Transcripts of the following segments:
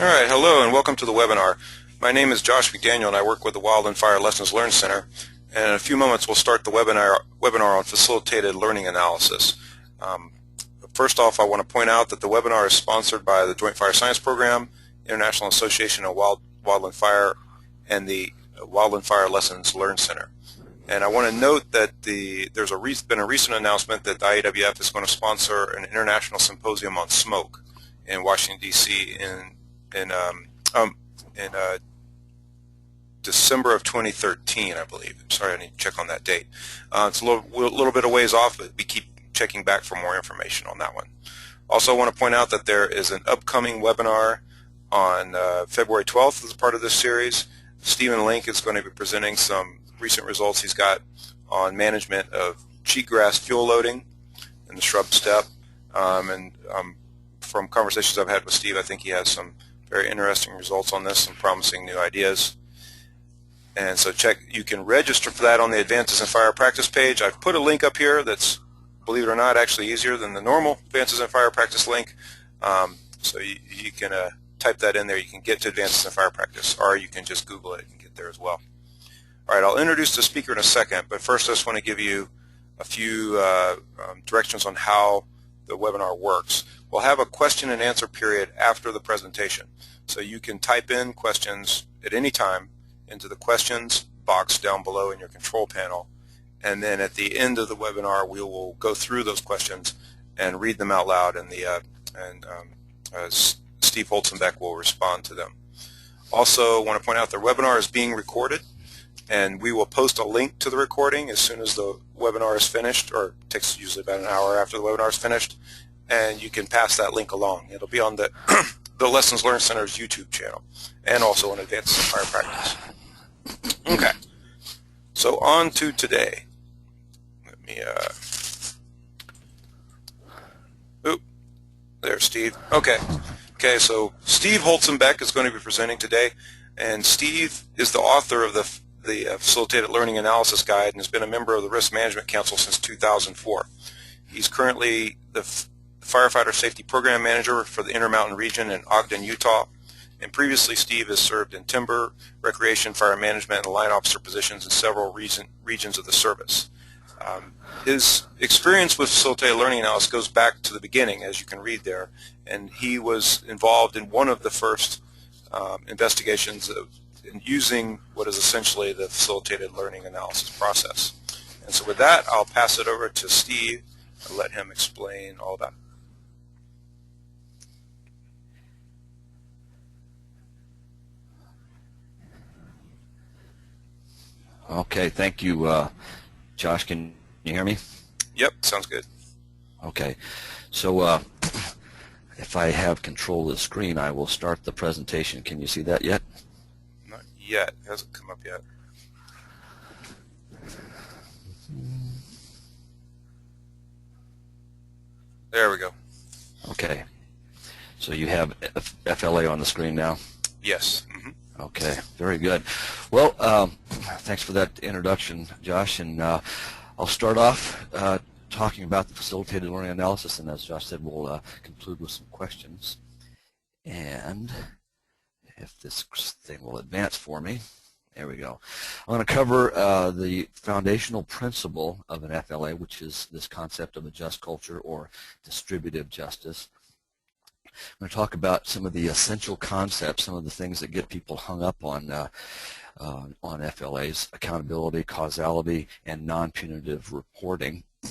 All right, hello and welcome to the webinar. My name is Josh McDaniel and I work with the Wild and Fire Lessons Learned Center. And in a few moments we'll start the webinar on facilitated learning analysis. First off, I want to point out that the webinar is sponsored by the Joint Fire Science Program, International Association of Wildland Fire, and the Wildland Fire Lessons Learned Center. And I want to note that there's been a recent announcement that the IAWF is going to sponsor an international symposium on smoke in Washington, D.C. in December of 2013, I believe. I'm sorry, I need to check on that date. It's a little bit of ways off, but we keep checking back for more information on that one. Also, I want to point out that there is an upcoming webinar on February 12th as part of this series. Stephen Link is going to be presenting some recent results he's got on management of cheatgrass fuel loading in the shrub steppe. From conversations I've had with Steve, I think he has some very interesting results on this, some promising new ideas. And so you can register for that on the Advances in Fire Practice page. I've put a link up here that's, believe it or not, actually easier than the normal Advances in Fire Practice link. So you can type that in there. You can get to Advances in Fire Practice, or you can just Google it and get there as well. All right, I'll introduce the speaker in a second, but first I just want to give you a few directions on how the webinar works. We'll have a question and answer period after the presentation. So you can type in questions at any time into the questions box down below in your control panel. And then at the end of the webinar, we will go through those questions and read them out loud, and Steve Holdsambeck will respond to them. Also, I want to point out the webinar is being recorded, and we will post a link to the recording as soon as the webinar is finished, or it takes usually about an hour after the webinar is finished, and you can pass that link along. It'll be on the Lessons Learned Center's YouTube channel, and also on Advances in Fire Practice. Okay, so on to today. Let me, there's Steve. Okay, so Steve Holdsambeck is going to be presenting today, and Steve is the author of the Facilitated Learning Analysis Guide and has been a member of the Risk Management Council since 2004. He's currently the Firefighter Safety Program Manager for the Intermountain region in Ogden, Utah. And previously, Steve has served in timber, recreation, fire management, and line officer positions in several regions of the service. His experience with facilitated learning analysis goes back to the beginning, as you can read there, and he was involved in one of the first investigations in using what is essentially the facilitated learning analysis process. And so with that, I'll pass it over to Steve and let him explain all about it. Okay, thank you, Josh. Can you hear me? Yep, sounds good. Okay, so if I have control of the screen, I will start the presentation. Can you see that yet? Not yet. It hasn't come up yet. There we go. Okay, so you have FLA on the screen now? Yes. Mm-hmm. Okay, very good. Well, thanks for that introduction, Josh, and I'll start off talking about the facilitated learning analysis, and as Josh said, we'll conclude with some questions. And if this thing will advance for me, there we go. I'm going to cover the foundational principle of an FLA, which is this concept of a just culture or distributive justice. I'm going to talk about some of the essential concepts, some of the things that get people hung up on FLAs: accountability, causality, and non-punitive reporting. I'm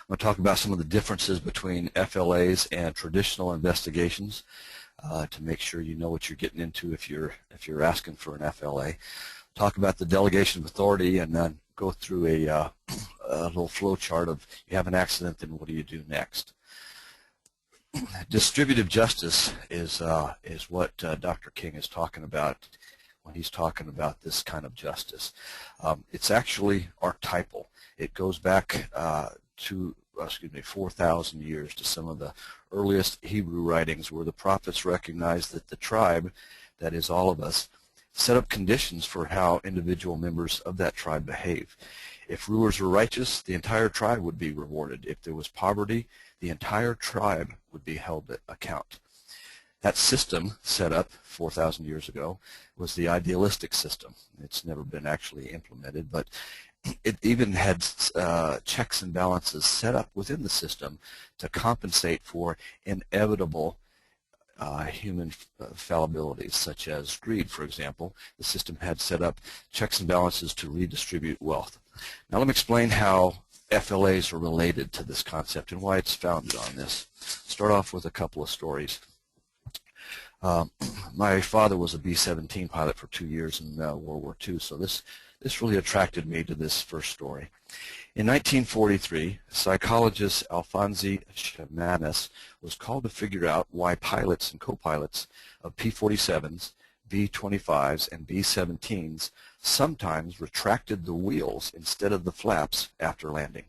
going to talk about some of the differences between FLAs and traditional investigations to make sure you know what you're getting into if you're asking for an FLA. Talk about the delegation of authority, and then go through a little flow chart of you have an accident, then what do you do next? Distributive justice is what Dr. King is talking about when he's talking about this kind of justice. It's actually archetypal. It goes back to 4,000 years to some of the earliest Hebrew writings where the prophets recognized that the tribe, that is all of us, set up conditions for how individual members of that tribe behave. If rulers were righteous, the entire tribe would be rewarded. If there was poverty, the entire tribe would be held to account. That system set up 4,000 years ago was the idealistic system. It's never been actually implemented, but it even had checks and balances set up within the system to compensate for inevitable human fallibilities, such as greed, for example. The system had set up checks and balances to redistribute wealth. Now let me explain how FLAs are related to this concept and why it's founded on this. Start off with a couple of stories. My father was a B-17 pilot for 2 years in World War II, so this really attracted me to this first story. In 1943, psychologist Alphonse Chamanis was called to figure out why pilots and co-pilots of P-47s, B-25s, and B-17s sometimes retracted the wheels instead of the flaps after landing.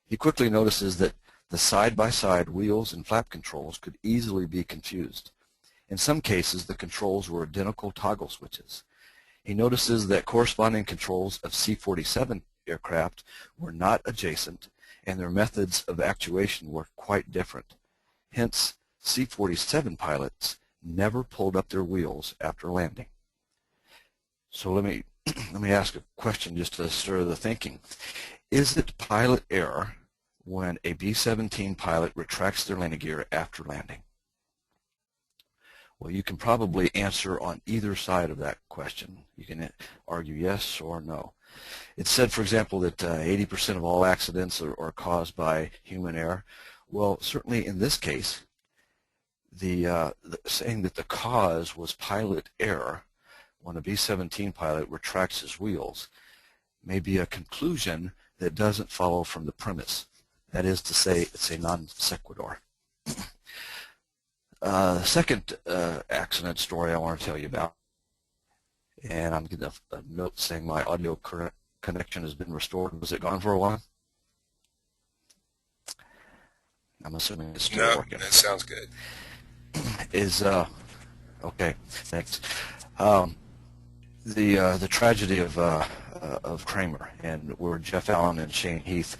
He quickly notices that the side-by-side wheels and flap controls could easily be confused. In some cases, the controls were identical toggle switches. He notices that corresponding controls of C-47 aircraft were not adjacent, and their methods of actuation were quite different. Hence, C-47 pilots never pulled up their wheels after landing. So let me ask a question just to stir the thinking. Is it pilot error when a B-17 pilot retracts their landing gear after landing? Well, you can probably answer on either side of that question. You can argue yes or no. It's said, for example, that 80% of all accidents are caused by human error. Well, certainly in this case, saying that the cause was pilot error when a B-17 pilot retracts his wheels may be a conclusion that doesn't follow from the premise. That is to say, it's a non sequitur. The second accident story I want to tell you about, and I'm getting a note saying my audio connection has been restored. Was it gone for a while? I'm assuming it's still working. No, that sounds good. Okay, thanks. The tragedy of Kramer, and where Jeff Allen and Shane Heath,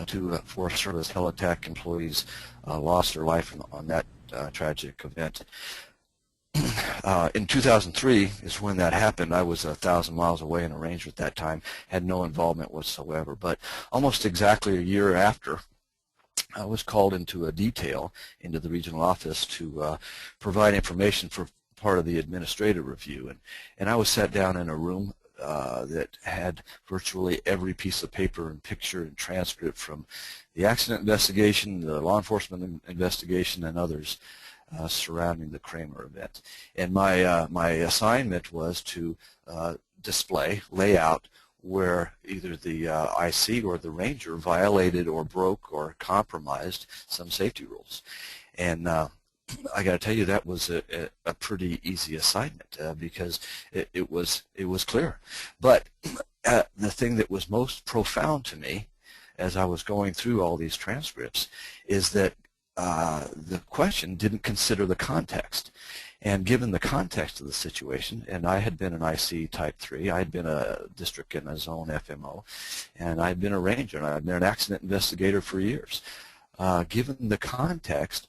two Forest Service Helitech employees, lost their life on that tragic event. In 2003 is when that happened. I was 1,000 miles away in a range at that time, had no involvement whatsoever. But almost exactly a year after, I was called into a detail into the regional office to provide information for part of the administrative review. And I was sat down in a room that had virtually every piece of paper and picture and transcript from the accident investigation, the law enforcement investigation, and others surrounding the Kramer event. And my assignment was to lay out where either the IC or the ranger violated or broke or compromised some safety rules. And I got to tell you, that was a pretty easy assignment because it was clear. But the thing that was most profound to me as I was going through all these transcripts is that the question didn't consider the context. And given the context of the situation, and I had been an IC Type 3, I had been a district and a zone FMO, and I had been a ranger, and I had been an accident investigator for years. Given the context,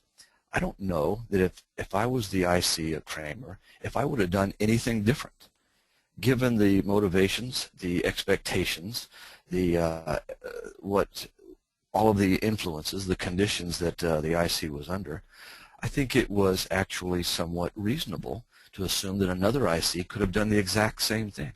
I don't know that if I was the IC of Kramer, if I would have done anything different. Given the motivations, the expectations, all of the influences, the conditions that the IC was under, I think it was actually somewhat reasonable to assume that another IC could have done the exact same thing.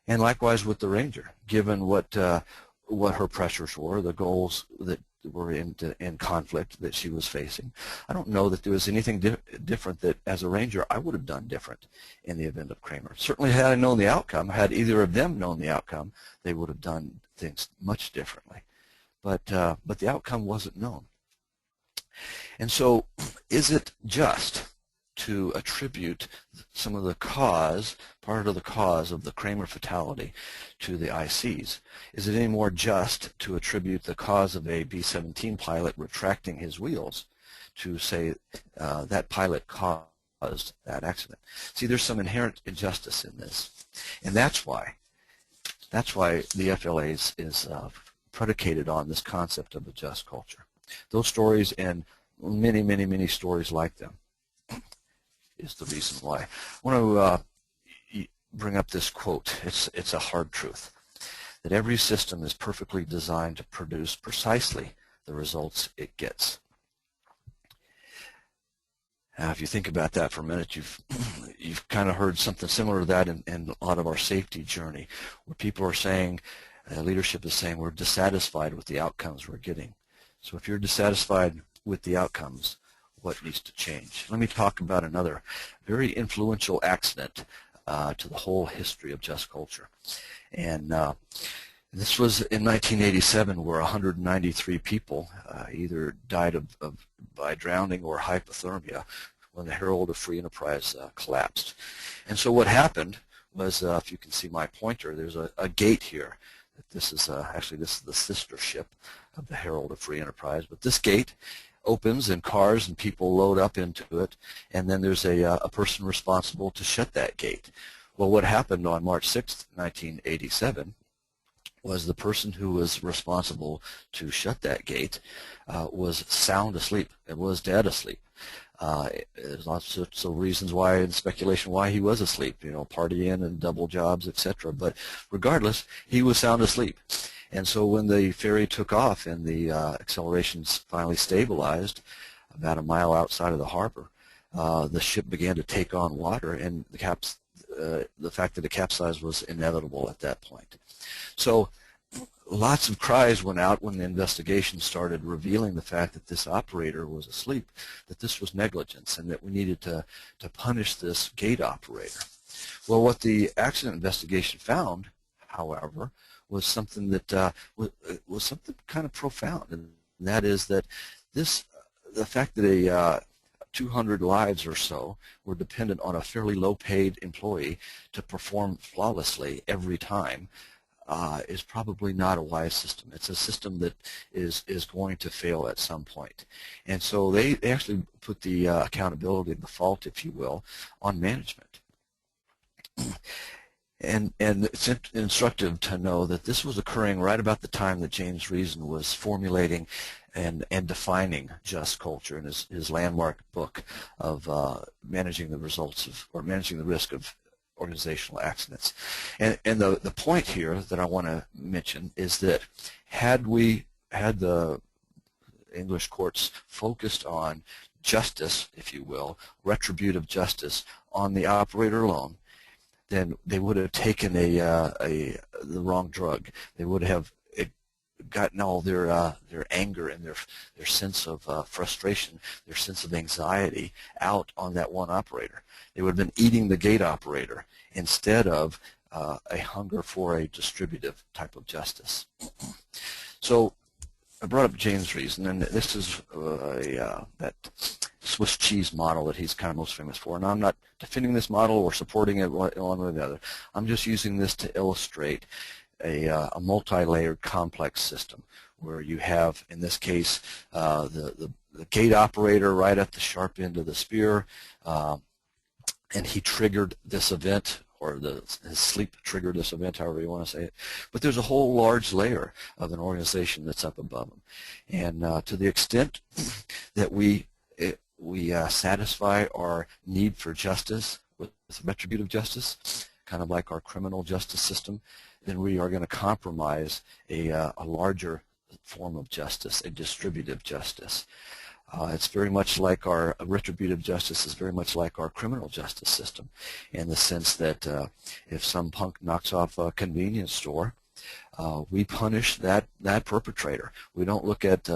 And likewise with the ranger, given what her pressures were, the goals that were in conflict that she was facing, I don't know that there was anything different that as a ranger I would have done different in the event of Kramer. Certainly had I known the outcome, had either of them known the outcome, they would have done things much differently. But the outcome wasn't known. And so is it just to attribute some of the cause, part of the cause of the Kramer fatality to the ICs? Is it any more just to attribute the cause of a B-17 pilot retracting his wheels to say that pilot caused that accident? See, there's some inherent injustice in this. And that's why the FLA is predicated on this concept of a just culture. Those stories and many, many, many stories like them is the reason why. I want to bring up this quote. It's a hard truth, that every system is perfectly designed to produce precisely the results it gets. Now, if you think about that for a minute, you've kind of heard something similar to that in a lot of our safety journey, where people are saying, leadership is saying, we're dissatisfied with the outcomes we're getting. So if you're dissatisfied with the outcomes, what needs to change? Let me talk about another very influential accident to the whole history of just culture. And this was in 1987, where 193 people either died by drowning or hypothermia when the Herald of Free Enterprise collapsed. And so what happened was, if you can see my pointer, there's a gate here. This is actually, this is the sister ship of the Herald of Free Enterprise. But this gate opens and cars and people load up into it, and then there's a person responsible to shut that gate. Well, what happened on March 6th, 1987, was the person who was responsible to shut that gate was sound asleep. It was dead asleep. There's lots of reasons why and speculation why he was asleep, partying and double jobs, etc. But regardless, he was sound asleep. And so when the ferry took off and the accelerations finally stabilized about a mile outside of the harbor, the ship began to take on water, and the fact that it capsized was inevitable at that point. So lots of cries went out when the investigation started, revealing the fact that this operator was asleep, that this was negligence, and that we needed to punish this gate operator. Well, what the accident investigation found, however, was something that was something kind of profound, and that is that the fact that 200 lives or so were dependent on a fairly low-paid employee to perform flawlessly every time is probably not a wise system. It's a system that is going to fail at some point. And so they actually put the accountability, the fault, if you will, on management. And it's instructive to know that this was occurring right about the time that James Reason was formulating and defining just culture in his landmark book of managing the results of, or managing the risk of organizational accidents. And the point here that I want to mention is that had the English courts focused on justice, if you will, retributive justice on the operator alone, then they would have taken the wrong drug. They would have gotten all their anger and their sense of frustration, their sense of anxiety out on that one operator. They would have been eating the gate operator instead of a hunger for a distributive type of justice. So I brought up James Reason, and this is that Swiss cheese model that he's kind of most famous for. And I'm not defending this model or supporting it one way or the other. I'm just using this to illustrate a multi-layered complex system where you have, in this case, the gate operator right at the sharp end of the spear, and he triggered this event, or his sleep triggered this event, however you want to say it. But there's a whole large layer of an organization that's up above him. And to the extent that we satisfy our need for justice with retributive justice, kind of like our criminal justice system, then we are going to compromise a larger form of justice, a distributive justice. It's very much like our retributive justice is very much like our criminal justice system, in the sense that if some punk knocks off a convenience store, we punish that perpetrator. We don't look at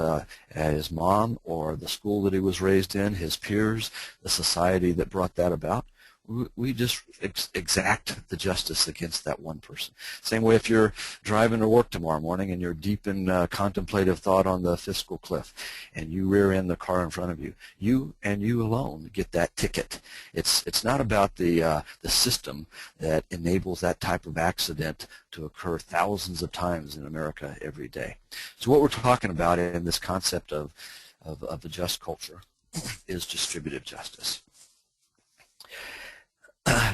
his mom or the school that he was raised in, his peers, the society that brought that about. We just exact the justice against that one person. Same way if you're driving to work tomorrow morning and you're deep in contemplative thought on the fiscal cliff and you rear end the car in front of you, you and you alone get that ticket. It's not about the system that enables that type of accident to occur thousands of times in America every day. So what we're talking about in this concept of the just culture is distributive justice.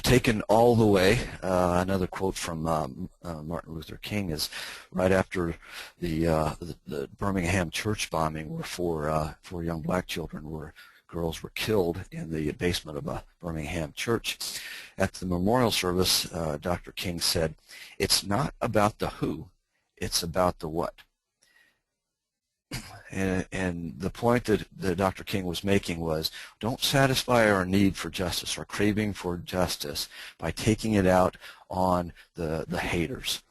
Taken all the way, another quote from Martin Luther King is right after the Birmingham church bombing, where four young black children were girls were killed in the basement of a Birmingham church. At the memorial service, Dr. King said, "It's not about the who, it's about the what." And the point that Dr. King was making was, don't satisfy our need for justice, our craving for justice, by taking it out on the haters.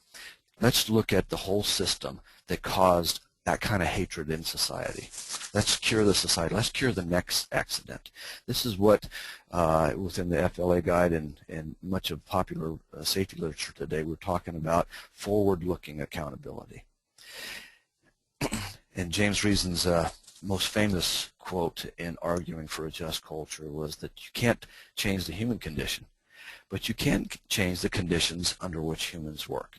Let's look at the whole system that caused that kind of hatred in society. Let's cure the society. Let's cure the next accident. This is what, within the FLA guide and much of popular safety literature today, we're talking about forward-looking accountability. And James Reason's most famous quote in arguing for a just culture was that you can't change the human condition, but you can change the conditions under which humans work.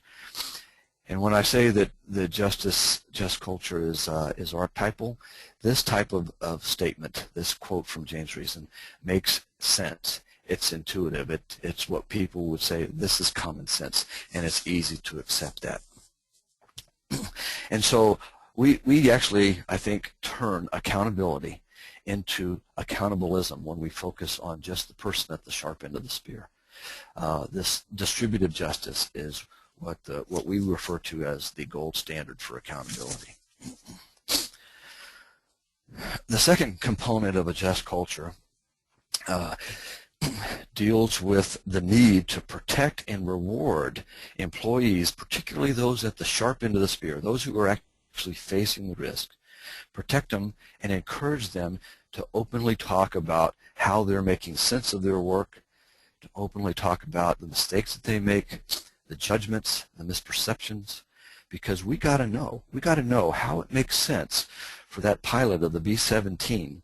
And when I say that the just culture is archetypal, this type of statement, this quote from James Reason, makes sense. It's intuitive. It's what people would say, this is common sense, and it's easy to accept that. And so we actually, I think, turn accountability into accountabilism when we focus on just the person at the sharp end of the spear. This distributive justice is what we refer to as the gold standard for accountability. The second component of a just culture deals with the need to protect and reward employees, particularly those at the sharp end of the spear, those who are actually facing the risk. Protect them and encourage them to openly talk about how they're making sense of their work, to openly talk about the mistakes that they make, the judgments, the misperceptions, because we got to know how it makes sense for that pilot of the B-17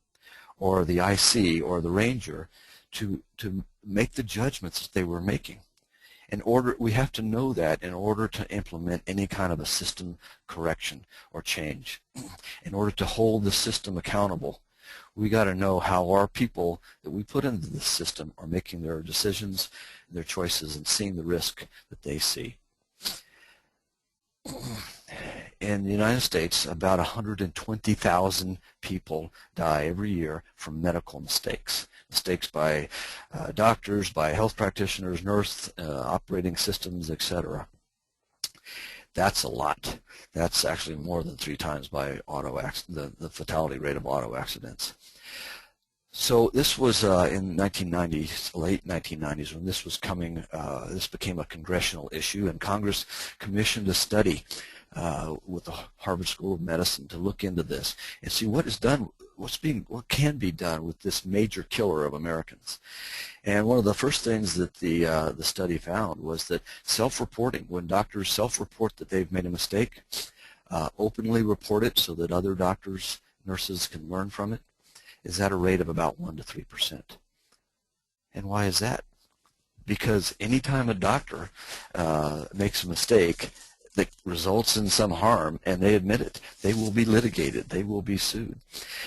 or the IC or the Ranger to make the judgments that they were making. We have to know that in order to implement any kind of a system correction or change. In order to hold the system accountable, we got to know how our people that we put into the system are making their decisions, their choices, and seeing the risk that they see. In the United States, about 120,000 people die every year from medical mistakes. Mistakes by doctors, by health practitioners, nurse, operating systems, etc. That's a lot. That's actually more than 3 times by the fatality rate of auto accidents. So this was in 1990s, late 1990s, when this was coming. This became a congressional issue, and Congress commissioned a study with the Harvard School of Medicine to look into this and see what is done, what can be done with this major killer of Americans. And one of the first things that the study found was that self-reporting, when doctors self-report that they've made a mistake, openly report it so that other doctors, nurses can learn from it, is at a rate of about 1 to 3%. And why is that? Because anytime a doctor makes a mistake that results in some harm and they admit it, they will be litigated, they will be sued.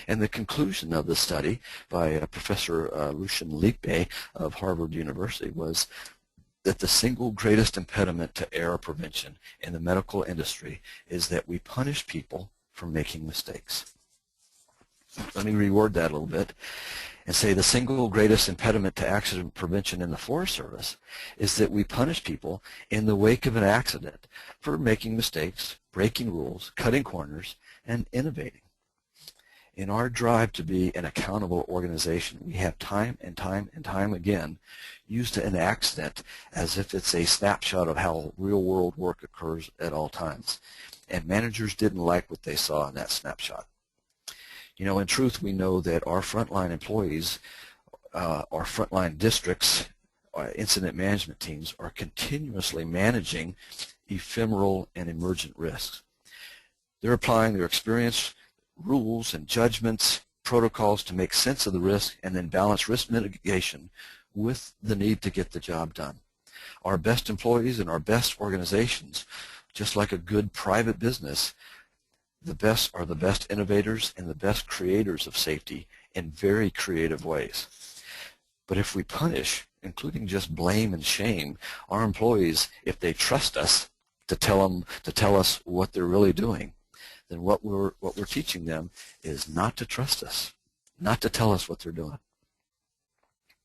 And the conclusion of the study by Professor Lucian Lippe of Harvard University was that the single greatest impediment to error prevention in the medical industry is that we punish people for making mistakes. Let me reword that a little bit and say the single greatest impediment to accident prevention in the Forest Service is that we punish people in the wake of an accident for making mistakes, breaking rules, cutting corners, and innovating. In our drive to be an accountable organization, we have time and time and time again used an accident as if it's a snapshot of how real-world work occurs at all times. And managers didn't like what they saw in that snapshot. You know, in truth, we know that our frontline employees, our frontline districts, our incident management teams are continuously managing ephemeral and emergent risks. They're applying their experience, rules, and judgments, protocols to make sense of the risk and then balance risk mitigation with the need to get the job done. Our best employees and our best organizations, just like a good private business, the best are the best innovators and the best creators of safety in very creative ways. But if we punish, including just blame and shame, our employees, if they trust us to tell us what they're really doing, then what we're teaching them is not to trust us. not to tell us what they're doing.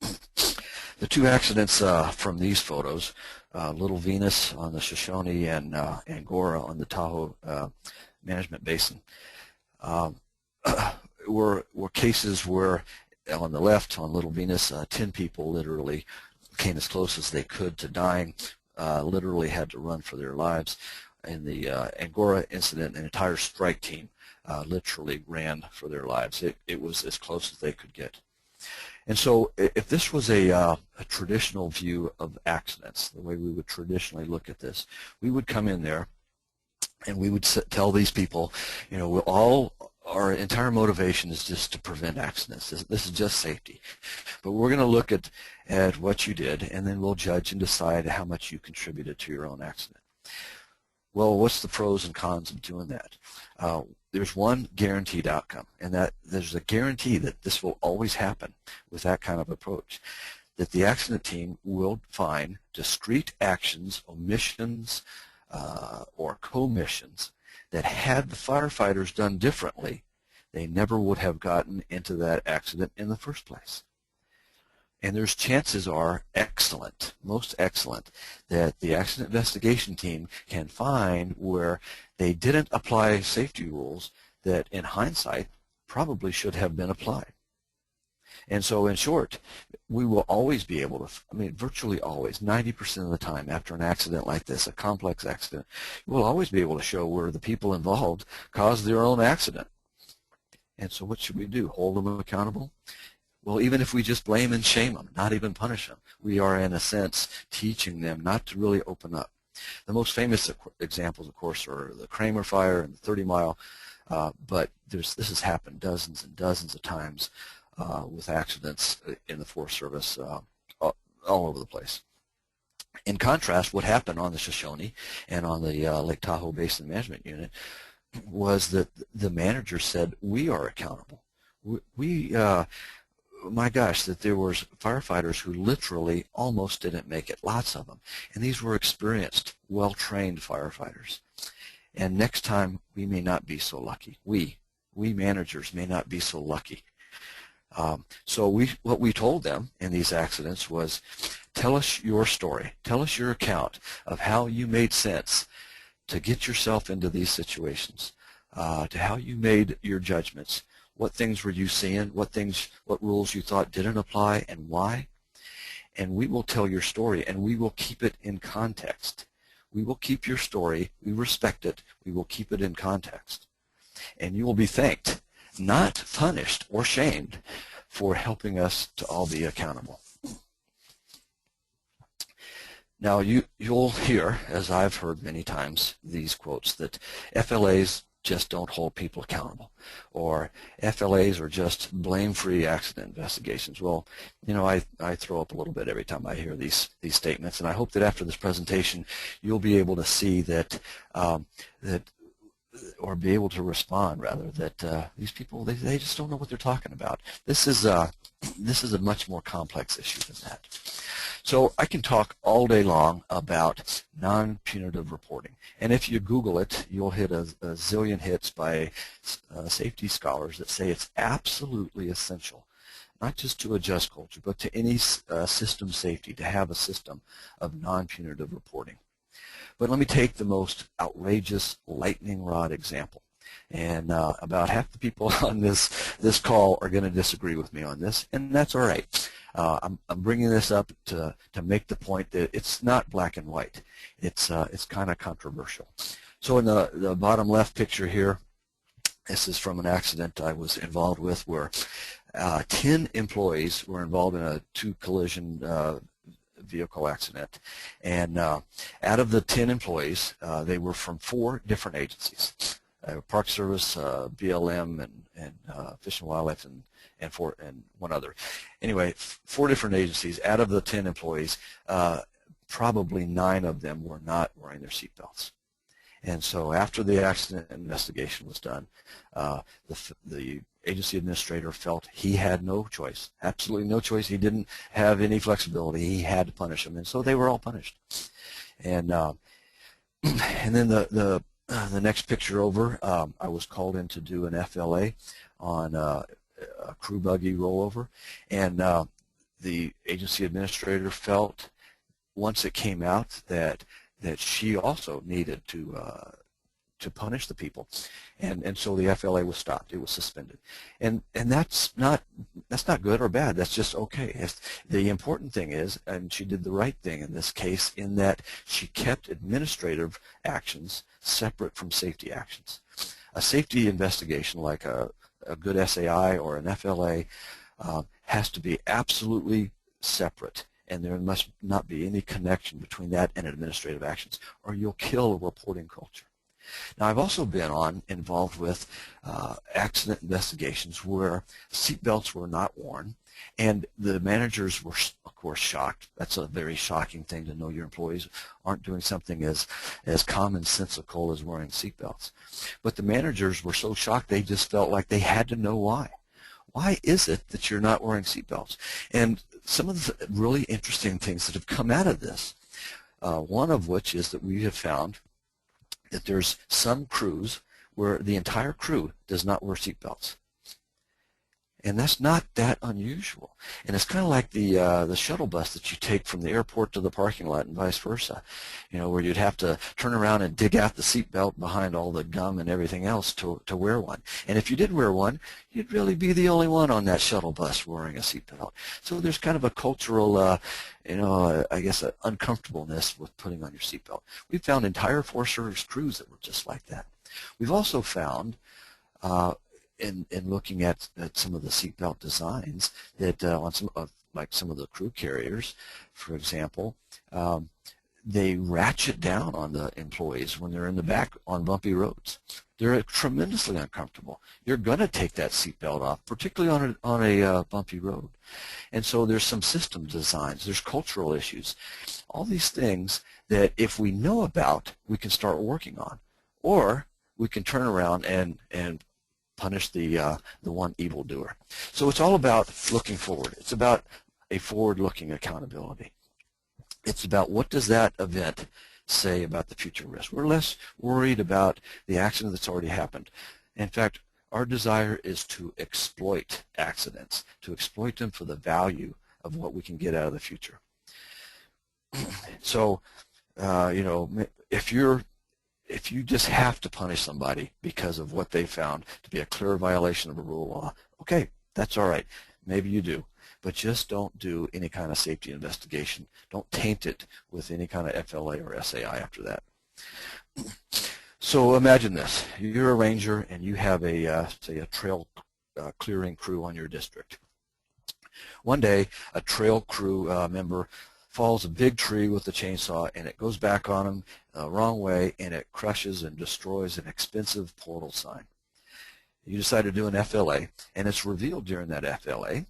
The two accidents from these photos, Little Venus on the Shoshone and Angora on the Tahoe Management Basin, were cases where on the left, on Little Venus, 10 people literally came as close as they could to dying, literally had to run for their lives. In the Angora incident, an entire strike team literally ran for their lives. It was as close as they could get. And so if this was a traditional view of accidents, the way we would traditionally look at this, we would come in there and we would tell these people, you know, our entire motivation is just to prevent accidents. This is just safety. But we're going to look at what you did, and then we'll judge and decide how much you contributed to your own accident. Well, what's the pros and cons of doing that? There's one guaranteed outcome, and that there's a guarantee that this will always happen with that kind of approach, that the accident team will find discrete actions, omissions, or commissions that had the firefighters done differently, they never would have gotten into that accident in the first place. And there's chances are excellent, most excellent, that the accident investigation team can find where they didn't apply safety rules that in hindsight probably should have been applied. And so in short, we will always be able to, I mean virtually always, 90% of the time after an accident like this, a complex accident, we'll always be able to show where the people involved caused their own accident. And so what should we do? Hold them accountable? Well, even if we just blame and shame them, not even punish them, we are in a sense teaching them not to really open up. The most famous examples, of course, are the Kramer fire and the 30 Mile, but this has happened dozens and dozens of times with accidents in the Forest Service all over the place. In contrast, what happened on the Shoshone and on the Lake Tahoe Basin Management Unit was that the manager said, we are accountable. My gosh, that there were firefighters who literally almost didn't make it, lots of them. And these were experienced, well-trained firefighters. And next time, we may not be so lucky. We managers may not be so lucky. So what we told them in these accidents was, tell us your story. Tell us your account of how you made sense to get yourself into these situations, to how you made your judgments. What things were you seeing? What rules you thought didn't apply, and why? And we will tell your story, and we will keep it in context. We will keep your story. We respect it. We will keep it in context. And you will be thanked, not punished or shamed, for helping us to all be accountable. Now, you'll hear, as I've heard many times, these quotes that FLAs just don't hold people accountable, or FLAs are just blame-free accident investigations. Well, you know, I throw up a little bit every time I hear these statements, and I hope that after this presentation you'll be able to see that, or be able to respond rather, that these people, they just don't know what they're talking about. This is a much more complex issue than that. So I can talk all day long about non-punitive reporting. And if you Google it, you'll hit a zillion hits by safety scholars that say it's absolutely essential, not just to adjust culture, but to any system safety, to have a system of non-punitive reporting. But let me take the most outrageous lightning rod example. And about half the people on this call are going to disagree with me on this, and that's all right. I'm bringing this up to make the point that it's not black and white. It's kind of controversial. So in the bottom left picture here, this is from an accident I was involved with where 10 employees were involved in a two-collision vehicle accident. And out of the 10 employees, they were from 4 different agencies. Park Service, BLM, and Fish and Wildlife, and one other. Anyway, 4 different agencies. Out of the 10 employees, probably 9 of them were not wearing their seatbelts. And so after the accident investigation was done, the agency administrator felt he had no choice, absolutely no choice. He didn't have any flexibility. He had to punish them, and so they were all punished. And then the next picture over, I was called in to do an FLA on a crew buggy rollover, and the agency administrator felt once it came out that she also needed to punish the people, and so the FLA was stopped. It was suspended, and that's not good or bad. That's just okay. The important thing is, and she did the right thing in this case, in that she kept administrative actions separate from safety actions. A safety investigation like a good SAI or an FLA has to be absolutely separate, and there must not be any connection between that and administrative actions, or you'll kill a reporting culture. Now, I've also been involved with accident investigations where seatbelts were not worn, and the managers were, of course, shocked. That's a very shocking thing to know your employees aren't doing something as commonsensical as wearing seatbelts. But the managers were so shocked they just felt like they had to know why. Why is it that you're not wearing seatbelts? And some of the really interesting things that have come out of this, one of which is that we have found that there's some crews where the entire crew does not wear seatbelts. And that's not that unusual. And it's kind of like the shuttle bus that you take from the airport to the parking lot and vice versa, where you'd have to turn around and dig out the seatbelt behind all the gum and everything else to wear one. And if you did wear one, you'd really be the only one on that shuttle bus wearing a seatbelt. So there's kind of a cultural, I guess, uncomfortableness with putting on your seatbelt. We've found entire Forest Service crews that were just like that. We've also found in looking at some of the seatbelt designs that on some of the crew carriers, for example, they ratchet down on the employees when they're in the back on bumpy roads. They're tremendously uncomfortable. You're going to take that seatbelt off, particularly on a bumpy road. And so there's some system designs, there's cultural issues, all these things that if we know about, we can start working on, or we can turn around and punish the one evildoer. So it's all about looking forward. It's about a forward-looking accountability. It's about what does that event say about the future risk. We're less worried about the accident that's already happened. In fact, our desire is to exploit accidents, to exploit them for the value of what we can get out of the future. So, if you just have to punish somebody because of what they found to be a clear violation of a rule of law, okay, that's all right. Maybe you do. But just don't do any kind of safety investigation. Don't taint it with any kind of FLA or SAI after that. So imagine this. You're a ranger and you have say a trail clearing crew on your district. One day, a trail crew member falls a big tree with a chainsaw, and it goes back on him the wrong way, and it crushes and destroys an expensive portal sign. You decide to do an FLA, and it's revealed during that FLA,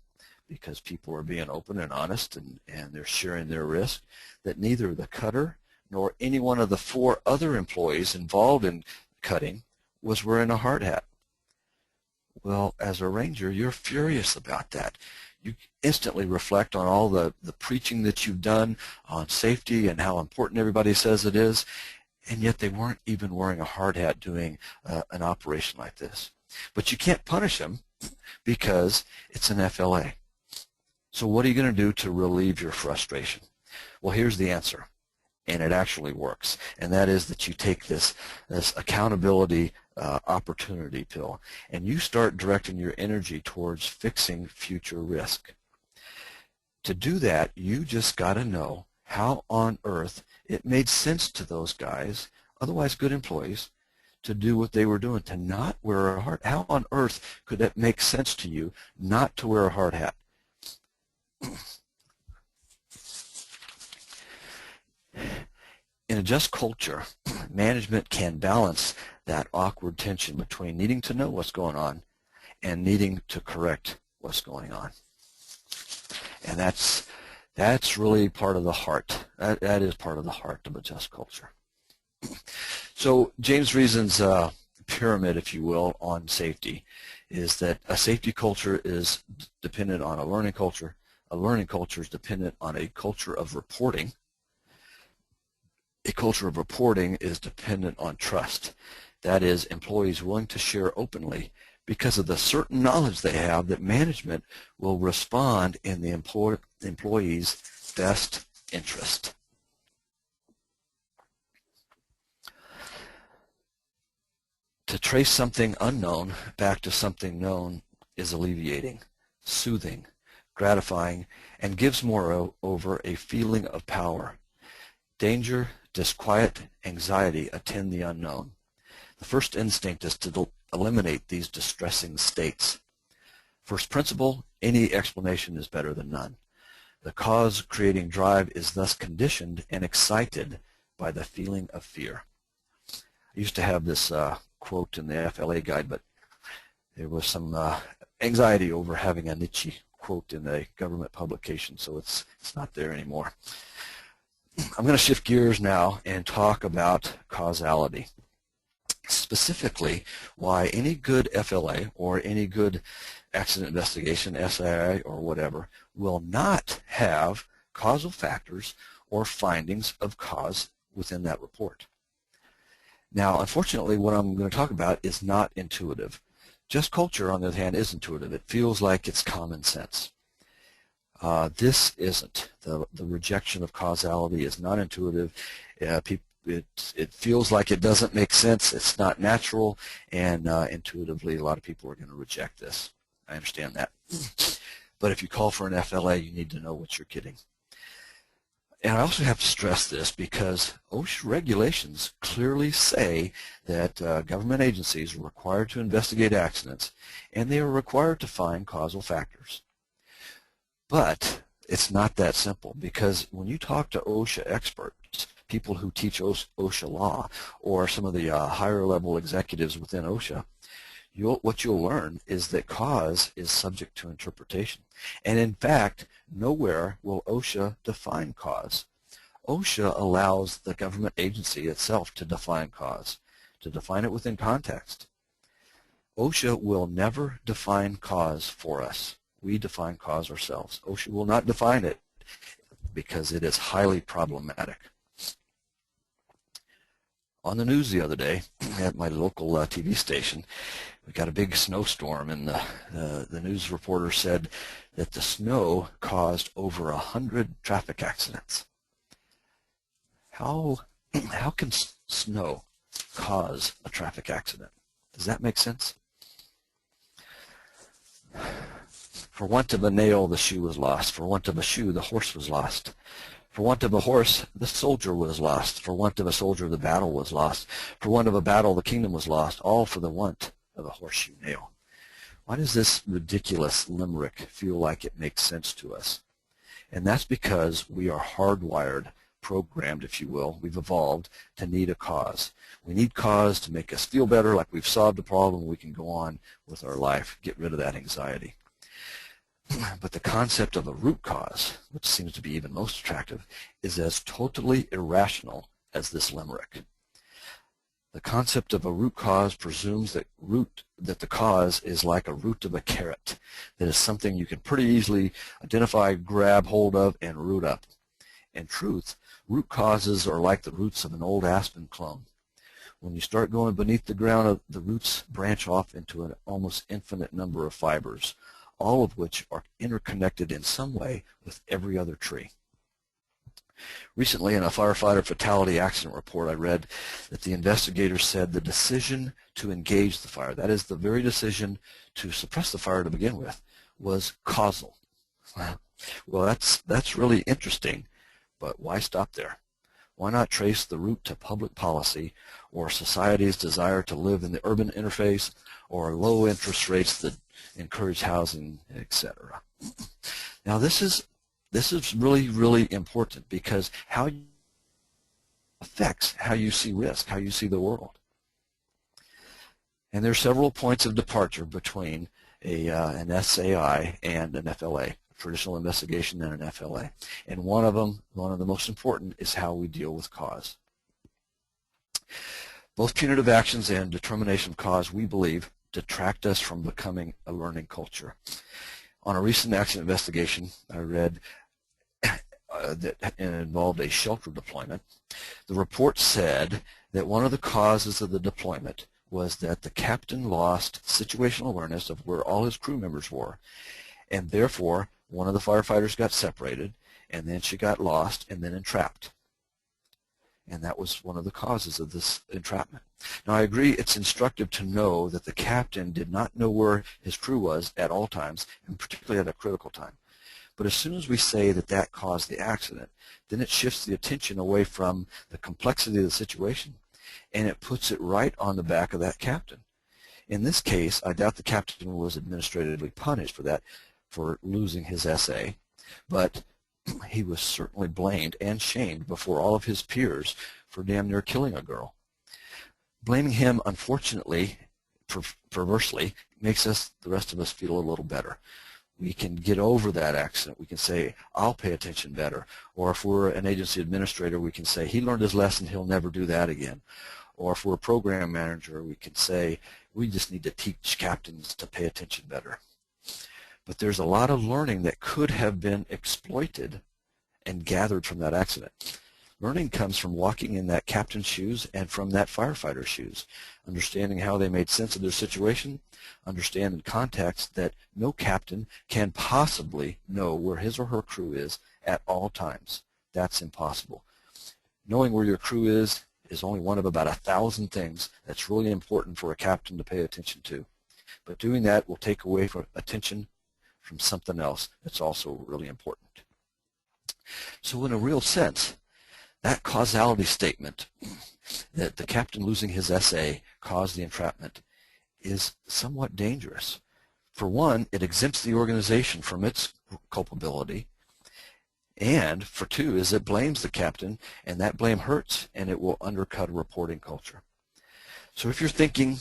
because people are being open and honest and they're sharing their risk, that neither the cutter nor any one of the 4 other employees involved in cutting was wearing a hard hat. Well, as a ranger, you're furious about that. You instantly reflect on all the preaching that you've done on safety and how important everybody says it is, and yet they weren't even wearing a hard hat doing an operation like this. But you can't punish them because it's an FLA. So what are you going to do to relieve your frustration? Well, here's the answer, and it actually works, and that is that you take this accountability opportunity pill, and you start directing your energy towards fixing future risk. To do that, you just got to know how on earth it made sense to those guys, otherwise good employees, to do what they were doing, to not wear a hard hat. How on earth could that make sense to you not to wear a hard hat? In a just culture, management can balance that awkward tension between needing to know what's going on and needing to correct what's going on. And that's really part of the heart. That is part of the heart of a just culture. So James Reason's pyramid, if you will, on safety is that a safety culture is dependent on a learning culture. A learning culture is dependent on a culture of reporting. A culture of reporting is dependent on trust. That is, employees willing to share openly because of the certain knowledge they have that management will respond in the employee's best interest. To trace something unknown back to something known is alleviating, soothing, gratifying, and gives moreover a feeling of power. Danger, disquiet, anxiety attend the unknown. The first instinct is to eliminate these distressing states. First principle, any explanation is better than none. The cause-creating drive is thus conditioned and excited by the feeling of fear. I used to have this quote in the FLA guide, but there was some anxiety over having a niche quote in a government publication, so it's not there anymore. I'm going to shift gears now and talk about causality. Specifically, why any good FLA or any good accident investigation, SII or whatever, will not have causal factors or findings of cause within that report. Now, unfortunately, what I'm going to talk about is not intuitive. Just culture, on the other hand, is intuitive. It feels like it's common sense. This isn't. The rejection of causality is not intuitive. It feels like it doesn't make sense. It's not natural, and intuitively, a lot of people are going to reject this. I understand that. But if you call for an FLA, you need to know what you're getting. And I also have to stress this because OSHA regulations clearly say that government agencies are required to investigate accidents, and they are required to find causal factors. But it's not that simple, because when you talk to OSHA experts, people who teach OSHA law, or some of the higher level executives within OSHA, what you'll learn is that cause is subject to interpretation. And in fact, nowhere will OSHA define cause. OSHA allows the government agency itself to define cause, to define it within context. OSHA will never define cause for us. We define cause ourselves. OSHA will not define it because it is highly problematic. On the news the other day, at my local TV station, we got a big snowstorm, and the news reporter said that the snow caused over 100 traffic accidents. How can snow cause a traffic accident? Does that make sense? For want of a nail, the shoe was lost. For want of a shoe, the horse was lost. For want of a horse, the soldier was lost. For want of a soldier, the battle was lost. For want of a battle, the kingdom was lost, all for the want of a horseshoe nail. Why does this ridiculous limerick feel like it makes sense to us? And that's because we are hardwired, programmed, if you will. We've evolved to need a cause. We need cause to make us feel better, like we've solved a problem, we can go on with our life, get rid of that anxiety. But the concept of a root cause, which seems to be even most attractive, is as totally irrational as this limerick. The concept of a root cause presumes that the cause is like a root of a carrot, that is something you can pretty easily identify, grab hold of, and root up. In truth, root causes are like the roots of an old aspen clone. When you start going beneath the ground, the roots branch off into an almost infinite number of fibers, all of which are interconnected in some way with every other tree. Recently, in a firefighter fatality accident report, I read that the investigators said the decision to engage the fire, that is the very decision to suppress the fire to begin with, was causal. Well, that's really interesting, but why stop there? Why not trace the root to public policy or society's desire to live in the urban interface or low interest rates that encourage housing, etc.? Now, this is really, really important, because how it affects how you see risk, how you see the world. And there are several points of departure between an SAI and an FLA, a traditional investigation and an FLA. And one of the most important, is how we deal with cause. Both punitive actions and determination of cause, we believe, detract us from becoming a learning culture. On a recent accident investigation, I read that involved a shelter deployment. The report said that one of the causes of the deployment was that the captain lost situational awareness of where all his crew members were, and therefore one of the firefighters got separated, and then she got lost and then entrapped. And that was one of the causes of this entrapment. Now, I agree it's instructive to know that the captain did not know where his crew was at all times, and particularly at a critical time. But as soon as we say that that caused the accident, then it shifts the attention away from the complexity of the situation, and it puts it right on the back of that captain. In this case, I doubt the captain was administratively punished for that, for losing his SA, but he was certainly blamed and shamed before all of his peers for damn near killing a girl. Blaming him, unfortunately, perversely, makes us, the rest of us, feel a little better. We can get over that accident. We can say, I'll pay attention better. Or if we're an agency administrator, we can say, he learned his lesson, he'll never do that again. Or if we're a program manager, we can say, we just need to teach captains to pay attention better. But there's a lot of learning that could have been exploited and gathered from that accident. Learning comes from walking in that captain's shoes and from that firefighter's shoes, understanding how they made sense of their situation, understand in context that no captain can possibly know where his or her crew is at all times. That's impossible. Knowing where your crew is only one of about 1,000 things that's really important for a captain to pay attention to. But doing that will take away from attention from something else that's also really important. So in a real sense, that causality statement that the captain losing his SA caused the entrapment is somewhat dangerous. For one, it exempts the organization from its culpability, and for two, is it blames the captain, and that blame hurts, and it will undercut a reporting culture. So if you're thinking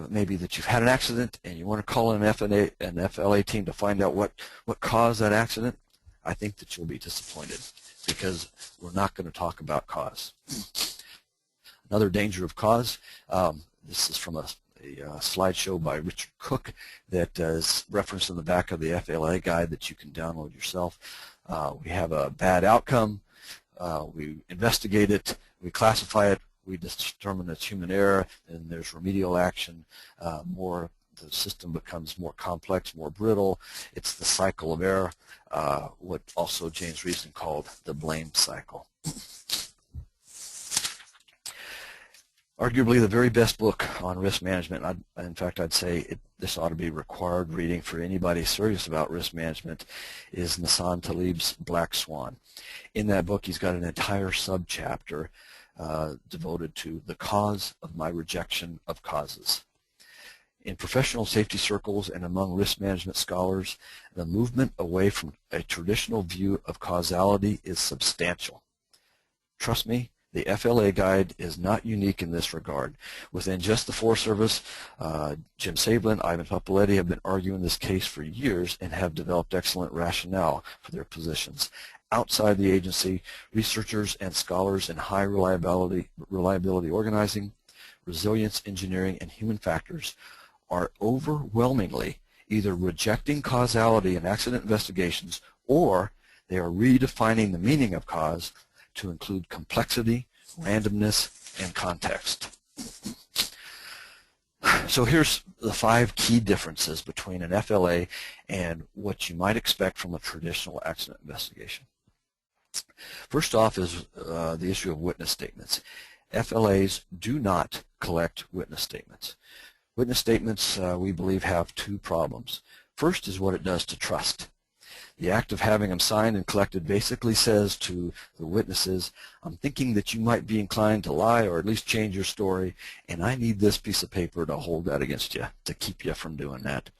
maybe that you've had an accident and you want to call in an FLA team to find out what caused that accident, I think that you'll be disappointed, because we're not going to talk about cause. Another danger of cause, this is from a slideshow by Richard Cook that is referenced in the back of the FLA guide that you can download yourself. We have a bad outcome, we investigate it, we classify it, we determine it's human error, and there's remedial action. The system becomes more complex, more brittle. It's the cycle of error, what also James Reason called the blame cycle. Arguably the very best book on risk management, in fact I'd say this ought to be required reading for anybody serious about risk management, is Nassan Taleb's Black Swan. In that book he's got an entire subchapter devoted to the cause of my rejection of causes. In professional safety circles and among risk management scholars, the movement away from a traditional view of causality is substantial. Trust me, the FLA guide is not unique in this regard. Within just the Forest Service, Jim Sablin, Ivan Papoletti have been arguing this case for years and have developed excellent rationale for their positions. Outside the agency, researchers and scholars in high reliability organizing, resilience engineering, and human factors are overwhelmingly either rejecting causality in accident investigations, or they are redefining the meaning of cause to include complexity, randomness, and context. So here's the 5 key differences between an FLA and what you might expect from a traditional accident investigation. First off is the issue of witness statements. FLAs do not collect witness statements. Witness statements, we believe, have 2 problems. First is what it does to trust. The act of having them signed and collected basically says to the witnesses, I'm thinking that you might be inclined to lie or at least change your story, and I need this piece of paper to hold that against you, to keep you from doing that.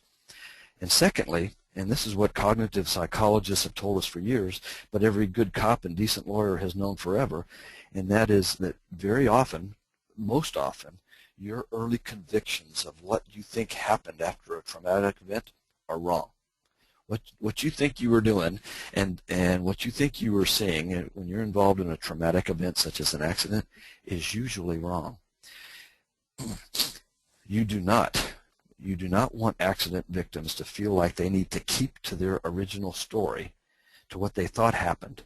And secondly, and this is what cognitive psychologists have told us for years, but every good cop and decent lawyer has known forever, and that is that very often, most often, your early convictions of what you think happened after a traumatic event are wrong. What you think you were doing and what you think you were seeing when you're involved in a traumatic event such as an accident is usually wrong. You do not want accident victims to feel like they need to keep to their original story, to what they thought happened,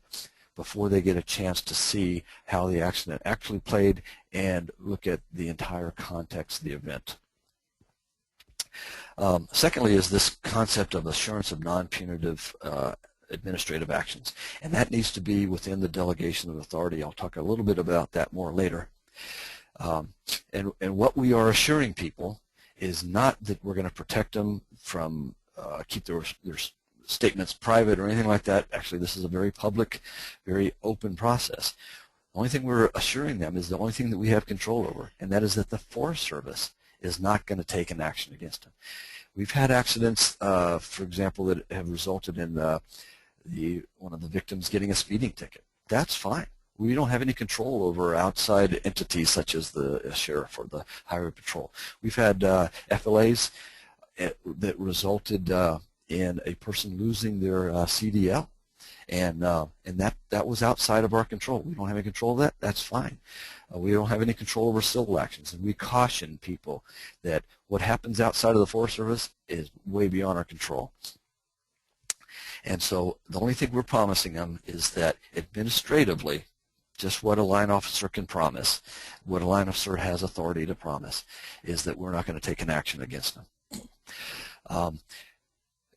before they get a chance to see how the accident actually played and look at the entire context of the event. Secondly is this concept of assurance of non-punitive administrative actions, and that needs to be within the delegation of authority. I'll talk a little bit about that more later. And what we are assuring people is not that we're going to protect them from keep their statements private or anything like that. Actually, this is a very public, very open process. The only thing we're assuring them is the only thing that we have control over, and that is that the Forest Service is not going to take an action against them. We've had accidents, for example, that have resulted in one of the victims getting a speeding ticket. That's fine. We don't have any control over outside entities such as the sheriff or the highway patrol. We've had FLAs that resulted in a person losing their CDL, and that was outside of our control. We don't have any control of that. That's fine. We don't have any control over civil actions, and we caution people that what happens outside of the Forest Service is way beyond our control. And so the only thing we're promising them is that administratively, just what a line officer can promise, what a line officer has authority to promise, is that we're not going to take an action against them.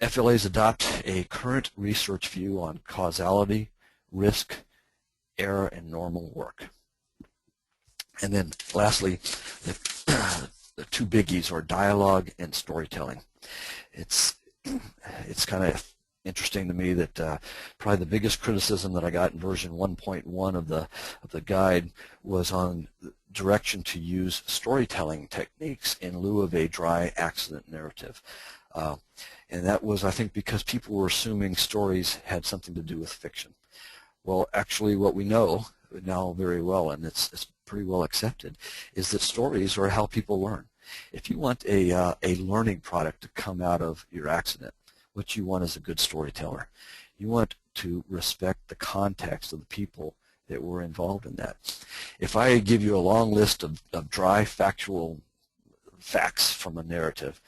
FLAs adopt a current research view on causality, risk, error, and normal work. And then lastly, the two biggies are dialogue and storytelling. It's kind of interesting to me that probably the biggest criticism that I got in version 1.1 of the guide was on the direction to use storytelling techniques in lieu of a dry accident narrative. And that was, I think, because people were assuming stories had something to do with fiction. Well, actually, what we know now very well, and it's pretty well accepted, is that stories are how people learn. If you want a learning product to come out of your accident, what you want is a good storyteller. You want to respect the context of the people that were involved in that. If I give you a long list of dry factual facts from a narrative,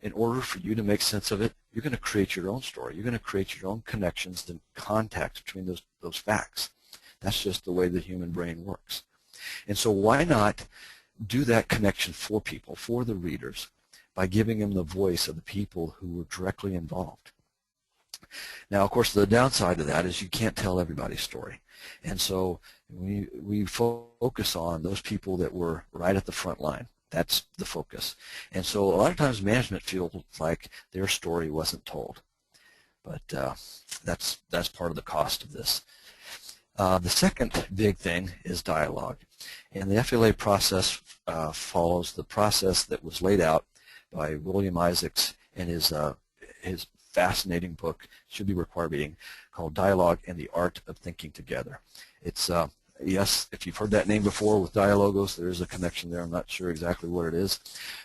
in order for you to make sense of it, you're going to create your own story. You're going to create your own connections and contacts between those facts. That's just the way the human brain works. And so why not do that connection for people, for the readers, by giving them the voice of the people who were directly involved? Now, of course, the downside of that is you can't tell everybody's story. And so we focus on those people that were right at the front line. That's the focus. And so a lot of times management feels like their story wasn't told. But that's part of the cost of this. The second big thing is dialogue. And the FLA process follows the process that was laid out by William Isaacs in his fascinating book, should be required reading, called Dialogue and the Art of Thinking Together. It's yes, if you've heard that name before with Dialogos, there is a connection there. I'm not sure exactly what it is,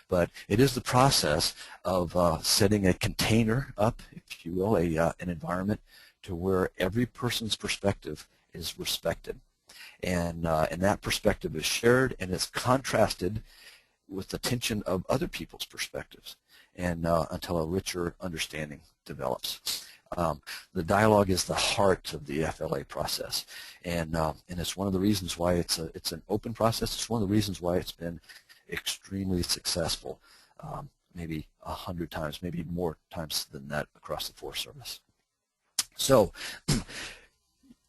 but it is the process of setting a container up, if you will, an environment to where every person's perspective is respected, and that perspective is shared and it's contrasted with the tension of other people's perspectives, and until a richer understanding develops. The dialogue is the heart of the FLA process, and it's one of the reasons why it's an open process. It's one of the reasons why it's been extremely successful, maybe 100 times, maybe more times than that across the Forest Service. So